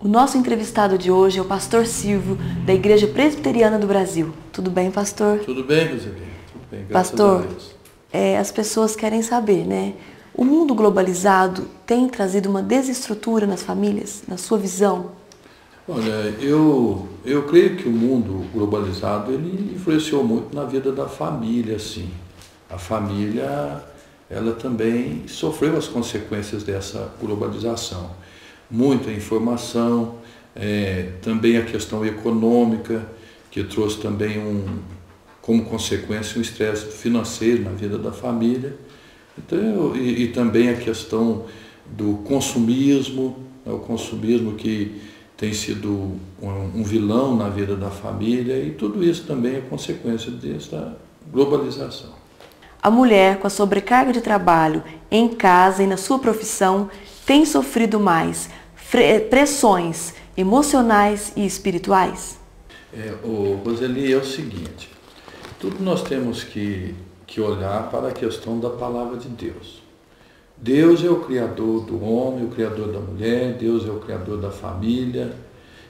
O nosso entrevistado de hoje é o pastor Silvio, da Igreja Presbiteriana do Brasil. Tudo bem, pastor? Tudo bem, Roseli? Tudo bem, graças pastor, a Deus. As pessoas querem saber, né? O mundo globalizado tem trazido uma desestrutura nas famílias, na sua visão? Olha, eu creio que o mundo globalizado ele influenciou muito na vida da família, sim. A família, ela também sofreu as consequências dessa globalização. Muita informação, também a questão econômica, que trouxe também como consequência um estresse financeiro na vida da família. Então, e também a questão do consumismo, né, o consumismo que tem sido um vilão na vida da família, e tudo isso também é consequência dessa globalização. A mulher, com a sobrecarga de trabalho em casa e na sua profissão, tem sofrido mais pressões emocionais e espirituais? Roseli, é o seguinte, tudo nós temos que olhar para a questão da palavra de Deus. Deus é o Criador do homem, o Criador da mulher, Deus é o Criador da família,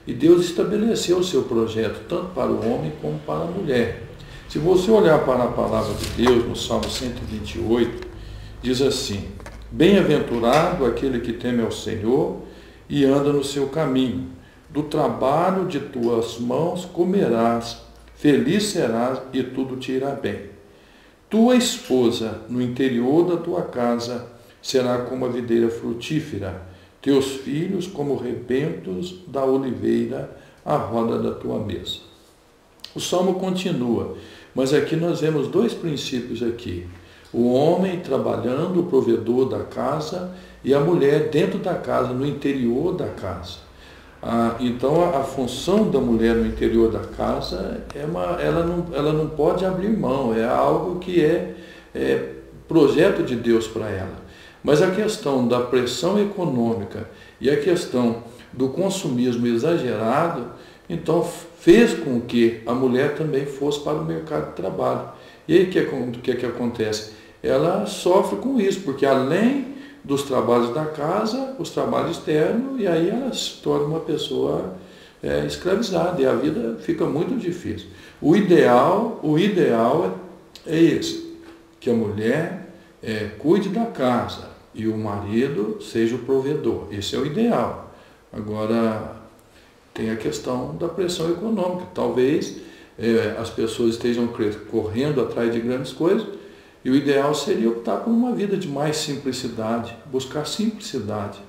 e Deus estabeleceu o seu projeto tanto para o homem como para a mulher. Se você olhar para a palavra de Deus, no Salmo 128, diz assim: bem-aventurado aquele que teme ao Senhor e anda no seu caminho. Do trabalho de tuas mãos comerás, feliz serás e tudo te irá bem. Tua esposa no interior da tua casa será como a videira frutífera, teus filhos como rebentos da oliveira à roda da tua mesa. O salmo continua, mas aqui nós vemos dois princípios aqui. O homem trabalhando, o provedor da casa, e a mulher dentro da casa, no interior da casa. Então a função da mulher no interior da casa, ela não pode abrir mão, é algo que é projeto de Deus para ela. Mas a questão da pressão econômica e a questão do consumismo exagerado, então fez com que a mulher também fosse para o mercado de trabalho. E aí o que acontece? Ela sofre com isso, porque além dos trabalhos da casa, os trabalhos externos, e aí ela se torna uma pessoa escravizada, e a vida fica muito difícil. O ideal é esse, que a mulher cuide da casa e o marido seja o provedor. Esse é o ideal. Agora, tem a questão da pressão econômica. Talvez as pessoas estejam correndo atrás de grandes coisas, e o ideal seria optar por uma vida de mais simplicidade, buscar simplicidade,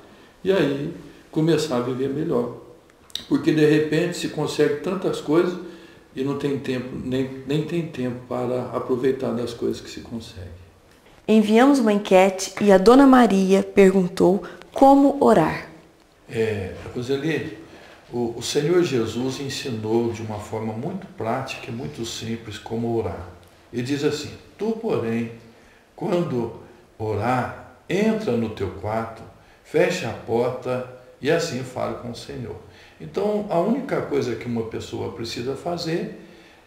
e aí começar a viver melhor. Porque de repente se consegue tantas coisas e não tem tempo, nem tem tempo para aproveitar das coisas que se consegue. Enviamos uma enquete e a Dona Maria perguntou como orar. Roseli, o Senhor Jesus ensinou de uma forma muito prática e muito simples como orar. Ele diz assim: tu, porém, quando orar, entra no teu quarto, fecha a porta e assim fala com o Senhor. Então, a única coisa que uma pessoa precisa fazer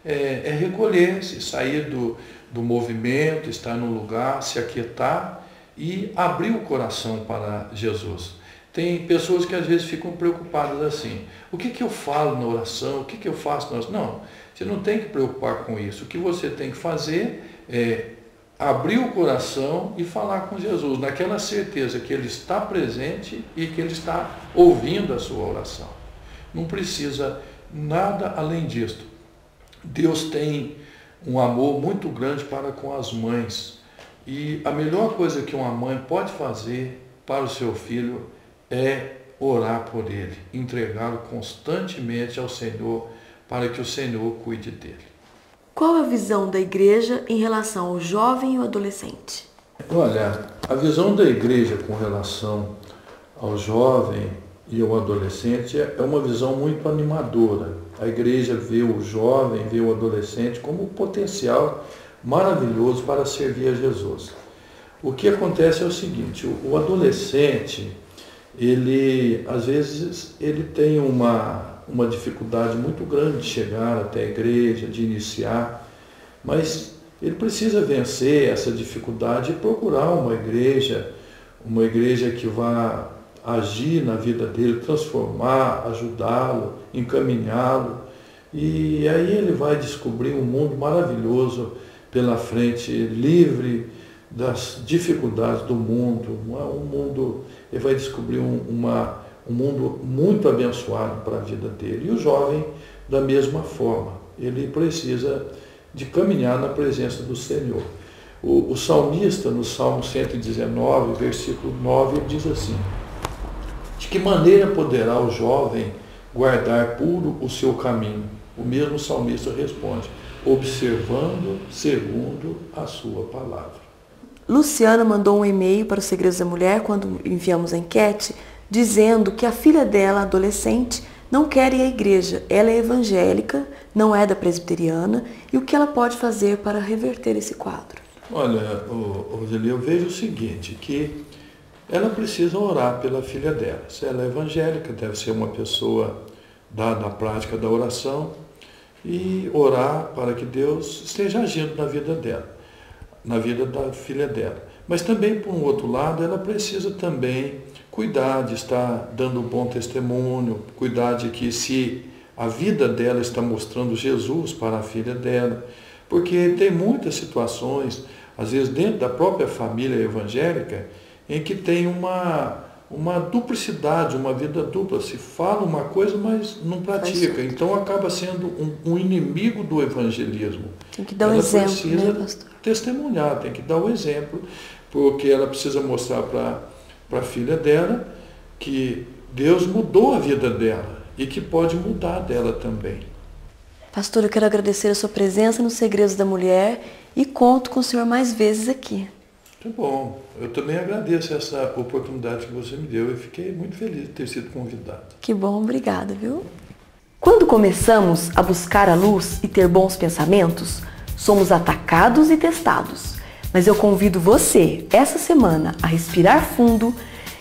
é recolher-se, sair do movimento, estar no lugar, se aquietar e abrir o coração para Jesus. Tem pessoas que às vezes ficam preocupadas assim: o que eu falo na oração? O que eu faço na oração? Não, você não tem que preocupar com isso. O que você tem que fazer é abrir o coração e falar com Jesus, naquela certeza que Ele está presente e que Ele está ouvindo a sua oração. Não precisa nada além disso. Deus tem um amor muito grande para com as mães, e a melhor coisa que uma mãe pode fazer para o seu filho é orar por ele, entregá-lo constantemente ao Senhor, para que o Senhor cuide dele. Qual a visão da igreja em relação ao jovem e ao adolescente? Olha, a visão da igreja com relação ao jovem e ao adolescente é uma visão muito animadora. A igreja vê o jovem, vê o adolescente como um potencial maravilhoso para servir a Jesus. O que acontece é o seguinte: o adolescente, às vezes ele tem uma dificuldade muito grande de chegar até a igreja, de iniciar, mas ele precisa vencer essa dificuldade e procurar uma igreja que vá agir na vida dele, transformar, ajudá-lo, encaminhá-lo. E aí ele vai descobrir um mundo maravilhoso pela frente, livre das dificuldades do mundo. Ele vai descobrir um mundo muito abençoado para a vida dele. E o jovem, da mesma forma, ele precisa de caminhar na presença do Senhor. O salmista, no Salmo 119, versículo 9, ele diz assim: de que maneira poderá o jovem guardar puro o seu caminho? O mesmo salmista responde: observando segundo a sua palavra. Luciana mandou um e-mail para os Segredos da Mulher quando enviamos a enquete, dizendo que a filha dela, adolescente, não quer ir à igreja. Ela é evangélica, não é da presbiteriana, e o que ela pode fazer para reverter esse quadro? Olha, Roseli, eu vejo o seguinte, que ela precisa orar pela filha dela. Se ela é evangélica, deve ser uma pessoa dada à prática da oração, e orar para que Deus esteja agindo na vida dela, na vida da filha dela. Mas também, por um outro lado, ela precisa também cuidar de estar dando um bom testemunho, cuidar de que se a vida dela está mostrando Jesus para a filha dela, porque tem muitas situações, às vezes dentro da própria família evangélica, em que tem uma duplicidade, uma vida dupla. Se fala uma coisa, mas não pratica. Então acaba sendo um inimigo do evangelismo. Tem que dar um exemplo, precisa, né, pastor? Testemunhar, tem que dar o exemplo, porque ela precisa mostrar para a filha dela que Deus mudou a vida dela e que pode mudar a dela também. Pastor, eu quero agradecer a sua presença nos Segredos da Mulher e conto com o senhor mais vezes aqui. Muito bom. Eu também agradeço essa oportunidade que você me deu e fiquei muito feliz de ter sido convidado. Que bom, obrigada, viu? Quando começamos a buscar a luz e ter bons pensamentos, somos atacados e testados. Mas eu convido você, essa semana, a respirar fundo,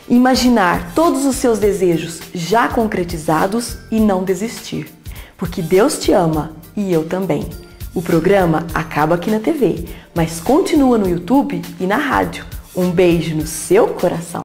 imaginar todos os seus desejos já concretizados e não desistir. Porque Deus te ama e eu também. O programa acaba aqui na TV, mas continua no YouTube e na rádio. Um beijo no seu coração.